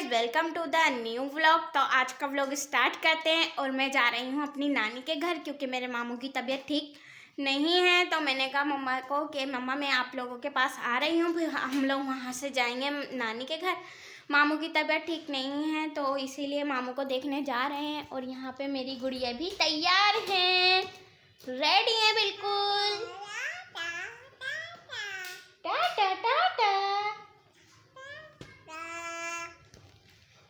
Welcome to the new vlog. तो आज का व्लॉग स्टार्ट करते हैं। और मैं जा रही हूँ अपनी नानी के घर क्योंकि मेरे मामू की तबीयत ठीक नहीं है। तो मैंने कहा मम्मा को कि मम्मा मैं आप लोगों के पास आ रही हूँ, फिर हम लोग वहाँ से जाएंगे नानी के घर। मामू की तबीयत ठीक नहीं है तो इसीलिए मामू को देखने जा रहे हैं। और यहाँ पे मेरी गुड़िया भी तैयार हैं, रेडी है बिल्कुल। टाटा टाटा।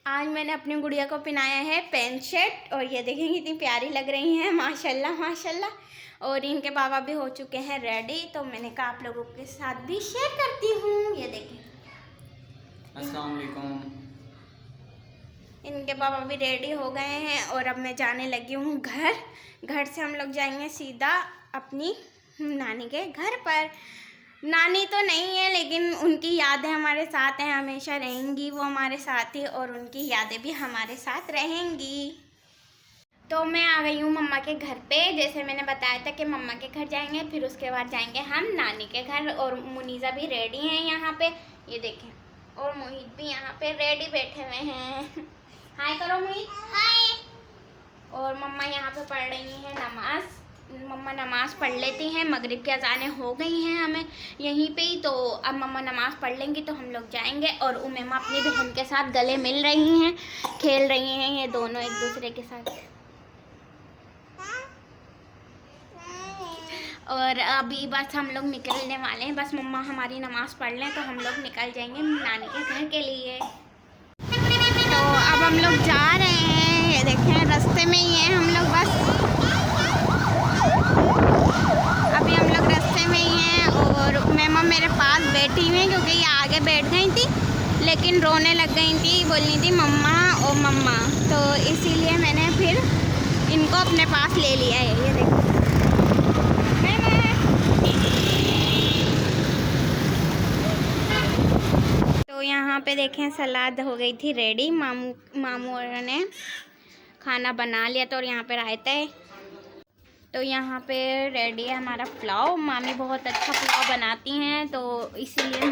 आज मैंने अपनी गुड़िया को पहनाया है पैंट शर्ट और ये देखें कितनी प्यारी लग रही हैं, माशाल्लाह माशाल्लाह। और इनके बाबा भी हो चुके हैं रेडी, तो मैंने कहा आप लोगों के साथ भी शेयर करती हूँ। ये देखें, अस्सलाम वालेकुम। इनके बाबा भी रेडी हो गए हैं और अब मैं जाने लगी हूँ घर। घर से हम लोग जाएंगे सीधा अपनी नानी के घर पर। नानी तो नहीं है लेकिन उनकी यादें हमारे साथ हैं, हमेशा रहेंगी वो हमारे साथ ही, और उनकी यादें भी हमारे साथ रहेंगी। तो मैं आ गई हूँ मम्मा के घर पे। जैसे मैंने बताया था कि मम्मा के घर जाएंगे, फिर उसके बाद जाएंगे हम नानी के घर। और मुनीज़ा भी रेडी हैं यहाँ पे, ये देखें। और मोहित भी यहाँ पे रेडी बैठे हुए हैं। हाय करो मोहित, हाय। और मम्मा यहाँ पे पढ़ रही हैं नमाज। मम्मा नमाज पढ़ लेती हैं, मगरिब की अज़ानें हो गई हैं हमें यहीं पे ही। तो अब मम्मा नमाज पढ़ लेंगी तो हम लोग जाएंगे। और उमेमा अपनी बहन के साथ गले मिल रही हैं, खेल रही हैं ये दोनों एक दूसरे के साथ। और अभी बस हम लोग निकलने वाले हैं, बस मम्मा हमारी नमाज पढ़ लें तो हम लोग निकल जाएंगे नानी के घर के लिए। तो अब हम लोग जा रहे हैं, ये देखें रास्ते में ही हैं हम लोग। बस अभी हम लोग रास्ते में ही हैं और मेमा मेरे पास बैठी हुई हैं क्योंकि ये आगे बैठ गई थी लेकिन रोने लग गई थी, बोलनी थी मम्मा और मम्मा। तो इसीलिए मैंने फिर इनको अपने पास ले लिया है। ये देखो तो यहाँ पे देखें सलाद हो गई थी रेडी। मामू ने खाना बना लिया था और यहाँ पे रायता है। तो यहाँ पे रेडी है हमारा पुलाव। मामी बहुत अच्छा पुलाव बनाती हैं तो इसीलिए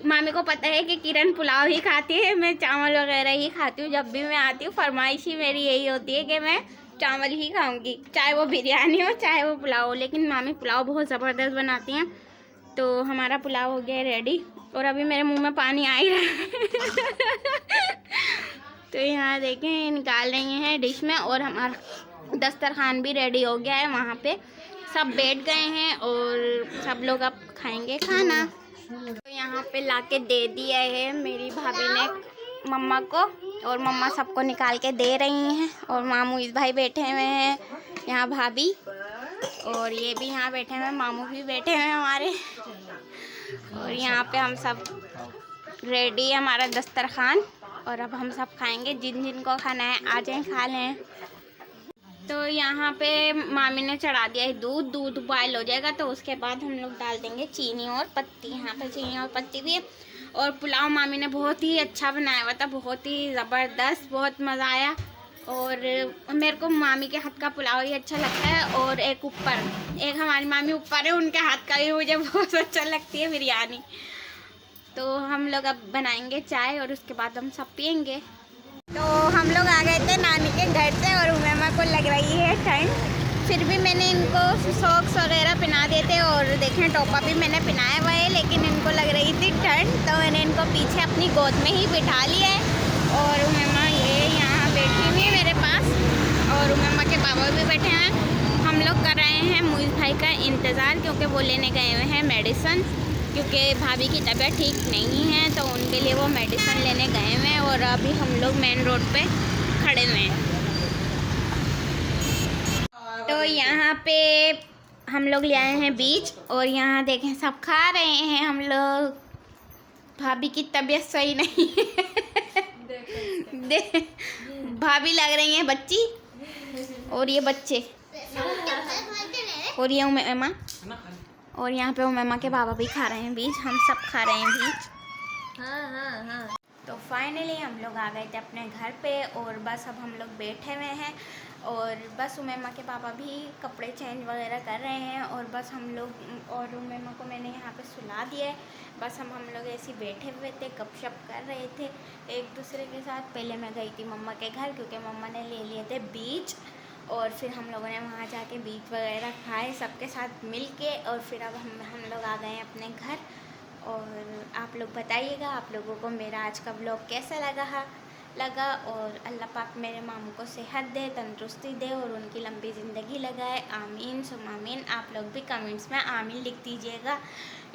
मामी को पता है कि किरण पुलाव ही खाती है, मैं चावल वगैरह ही खाती हूँ। जब भी मैं आती हूँ फरमाइश ही मेरी यही होती है कि मैं चावल ही खाऊंगी, चाहे वो बिरयानी हो चाहे वो पुलाव हो। लेकिन मामी पुलाव बहुत ज़बरदस्त बनाती हैं। तो हमारा पुलाव हो गया है रेडी और अभी मेरे मुंह में पानी आ ही रहा है। तो यहाँ देखें निकाल रही हैं डिश में। और हमारा दस्तरखान भी रेडी हो गया है, वहाँ पे सब बैठ गए हैं और सब लोग अब खाएंगे खाना। तो यहाँ पे लाके दे दिया है मेरी भाभी ने मम्मा को, और मम्मा सबको निकाल के दे रही हैं। और मामू इस भाई बैठे हुए हैं, यहाँ भाभी और ये भी यहाँ बैठे हुए हैं, मामू भी बैठे हुए हैं हमारे। और यहाँ पे हम सब रेडी है हमारा दस्तरखान और अब हम सब खाएंगे। जिन जिन को खाना है आ जाएं खा लें। तो यहाँ पे मामी ने चढ़ा दिया है दूध बॉयल हो जाएगा तो उसके बाद हम लोग डाल देंगे चीनी और पत्ती। यहाँ पे चीनी और पत्ती भी है। और पुलाव मामी ने बहुत ही अच्छा बनाया हुआ था, बहुत ही ज़बरदस्त, बहुत मज़ा आया। और मेरे को मामी के हाथ का पुलाव ही अच्छा लगता है। और एक हमारी मामी ऊपर है, उनके हाथ का भी मुझे बहुत अच्छा लगती है बिरयानी। तो हम लोग अब बनाएंगे चाय और उसके बाद हम सब पियेंगे। तो हम लोग आ गए थे नानी के घर से और उमेमा को लग रही है ठंड, फिर भी मैंने इनको सॉक्स वगैरह पहना दिए थे। और देखें टोपा भी मैंने पहनाया हुआ है, लेकिन इनको लग रही थी ठंड तो मैंने इनको पीछे अपनी गोद में ही बिठा लिया है। और उमेमा ये यहाँ बैठी हुई है मेरे पास और उमेमा के बाबा भी बैठे हैं। हम लोग कर रहे हैं मुइज़ भाई का इंतज़ार क्योंकि वो लेने गए हुए हैं मेडिसन, क्योंकि भाभी की तबीयत ठीक नहीं है तो उनके लिए वो मेडिसिन लेने गए हुए हैं। और अभी हम लोग मेन रोड पे खड़े हुए हैं। तो यहाँ पे हम लोग ले आए हैं बीच और यहाँ देखें सब खा रहे हैं हम लोग। भाभी की तबीयत सही नहीं है। भाभी लग रही है बच्ची और ये बच्चे और ये उमेमा। और यहाँ पे उमेमा के बाबा भी खा रहे हैं बीज, हम सब खा रहे हैं बीज। हाँ। तो फाइनली हम लोग आ गए थे अपने घर पे और बस अब हम लोग बैठे हुए हैं और बस उमेमा के पापा भी कपड़े चेंज वगैरह कर रहे हैं और बस हम लोग और उमेमा को मैंने यहाँ पे सुला दिया है। बस हम लोग ऐसे ही बैठे हुए थे, गपशप कर रहे थे एक दूसरे के साथ। पहले मैं गई थी मम्मा के घर क्योंकि मम्मा ने ले लिए थे बीच और फिर हम लोगों ने वहाँ जाके बीच वगैरह खाए सबके साथ मिल के और फिर अब हम लोग आ गए हैं अपने घर। और आप लोग बताइएगा आप लोगों को मेरा आज का व्लॉग कैसा लगा और अल्लाह पाक मेरे मामू को सेहत दे, तंदुरुस्ती दे और उनकी लंबी ज़िंदगी लगाए। आमीन सुम आमीन। आप लोग भी कमेंट्स में आमीन लिख दीजिएगा।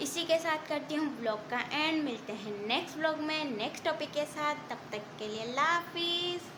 इसी के साथ करती हूँ व्लॉग का एंड। मिलते हैं नेक्स्ट व्लॉग में नेक्स्ट टॉपिक के साथ। तब तक के लिए अल्लाह हाफिज़।